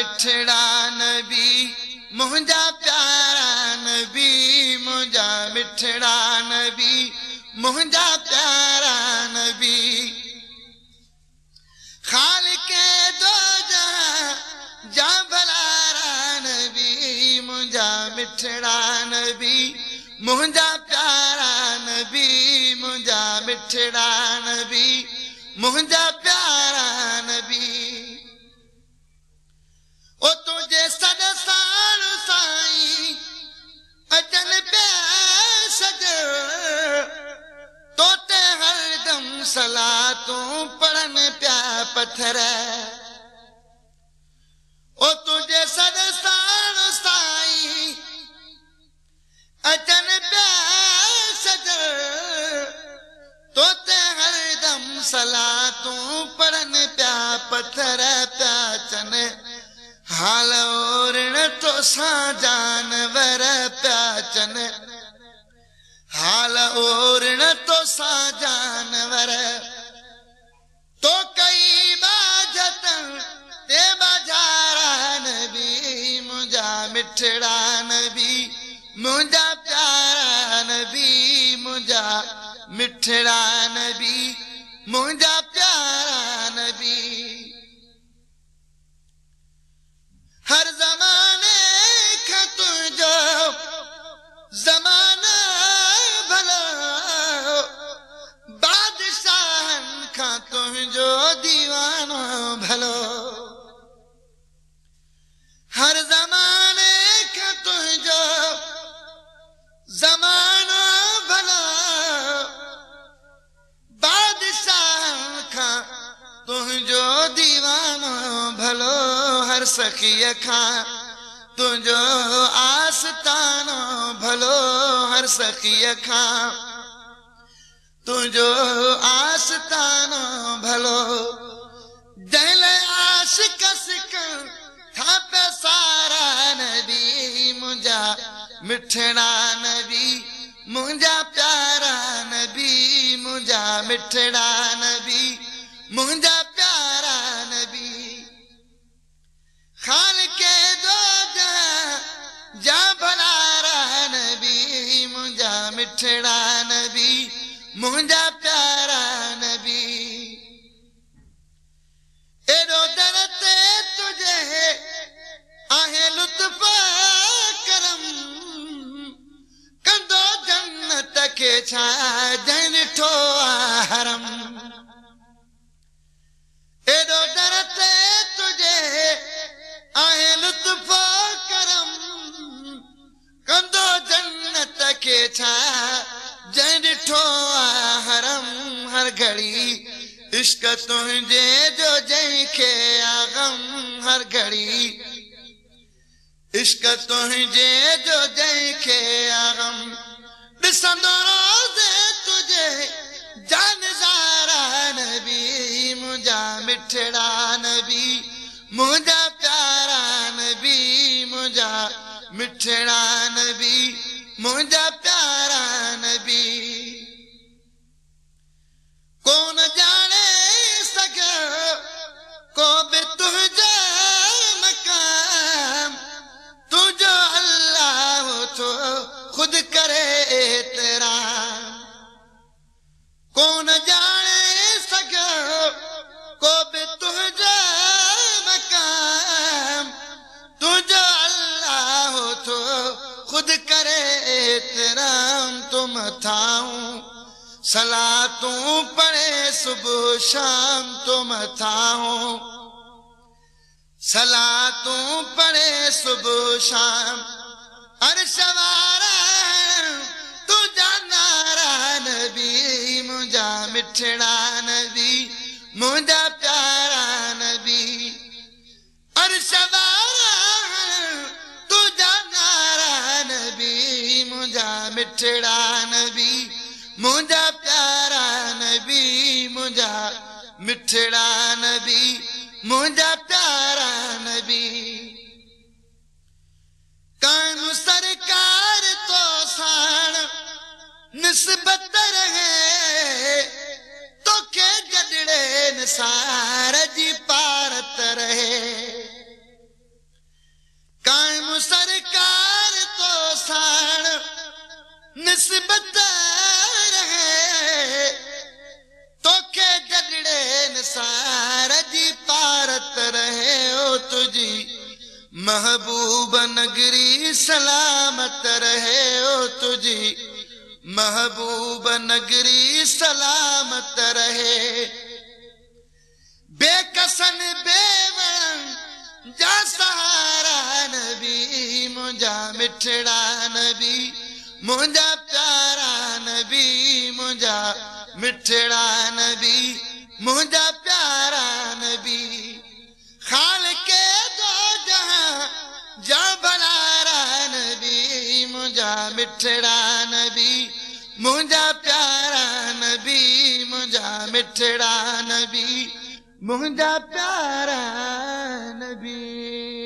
मिठड़ा नबी मुंहिंजा प्यारा नबी मुंहिंजा मिठड़ा नबी मुंहिंजा प्यारा नबी खालिके दो जहां जा भलारा नबी मुंहिंजा मिठड़ा नबी मुंहिंजा प्यारा नबी मुंहिंजा मिठड़ा नबी मुंहिंजा प्यारा नबी ओ तुंहिंजे सॾ साण साईं अचनि पिया सज तो ते हरदम सलातूं पढ़नि पिया पत्थर ओ तुंहिंजे सॾ साण साईं अचनि पिया सज तो ते हरदम सलातूं पढ़नि पिया पत्थर पिया अचनि हाल ओरण तो सां जानवर पिया अचनि हाल ओरण तो सां जानवर तो कई बाजत ते बाजारा नबी मुंहिंजा मिठड़ा नबी मुंहिंजा प्यारा नबी मुंहिंजा मिठड़ा नबी मुंहिंजा प्यारा नबी हर ज़माने खां तुंहिंजो ज़मानो भलो बादशाहनि खां तुंहिंजो दीवानो भलो हर ज़माने खां तुंहिंजो ज़मानो भलो बादशाहनि खां तुंहिंजो दीवानो भलो हर सखीअ खां तुंहिंजो आस्तानो भलो हर सखीअ खां तुंहिंजो आस्तानो भलो दिल आशिक सिकण था पिया सारा नबी मुंहिंजा मिठड़ा नबी मुंहिंजा प्यारा नबी मुंहिंजा मिठड़ा नबी मुंहिंजा प्यारा नबी खालिके दो जहां जा भलारा नबी मुंहिंजा मिठड़ा नबी मुंहिंजा प्यारा नबी एॾो दर ते तुंहिंजे आहे लुत्फ करम कंदो जन्नत खे छा जंहिं ॾिठो हरम एॾो दर ते तुंहिंजे आहे लुत्फ करम कंदो जन्नत खे छा जंहिं ॾिठो हरम हर घड़ी इश्क तुंहिंजे जो जंहिंखे आगम हर घड़ी इश्क तुंहिंजे जो जंहिंखे आगम ॾिसंदो रोज़े तुंहिंजे जानज़ारा नबी मुंहिंजा मिठड़ा नबी मुंहिंजा प्यारा नबी मुंहिंजा मिठड़ा नबी मुंहिंजा प्यारा नबी कोन ॼाणे सघियो को बि तुंहिंजा मकाम तुंहिंजो अल्लाह थो ख़ुदि करे एतिराम कोन ॼाणे सघियो को बि तुंहिंजा मकाम तुंहिंजो अल्लाह थो ख़ुदि करे एतिराम तुम थाऊं सलातूं पढ़े सुबुह शाम तुम थाऊं सलातूं पढ़े सुबुह शाम अर्श वारा तुंहिंजा नारा नबी मुंहिंजा मिठड़ा नबी मुंहिंजा प्यारा नबी अर्श वारा तुंहिंजा नारा नबी मुंहिंजा मिठड़ा नबी मुंहिंजा प्यारा नबी मुंहिंजा मिठड़ा नबी मुंहिंजा प्यारा नबी कानू सरकार तो साण निस्बत रहे तो के जड़े निसार जी पारत रहे निस्बत रहे तोखे गजड़े निसार जी पारत रहे ओ तुझी महबूब नगरी सलामत रहे ओ तुझी महबूब नगरी सलामत रहे बेकसन बेवण जा सहारा नबी मुंहिंजा मिठड़ा नबी मुंहिंजा प्यारा नबी मुंहिंजा मिठड़ा नबी मुंहिंजा प्यारा नबी खालिके दो जहां जा भलारा नबी मुंहिंजा मिठड़ा नबी मुंहिंजा प्यारा नबी मुंहिंजा मिठड़ा नबी मुंहिंजा प्यारा नबी।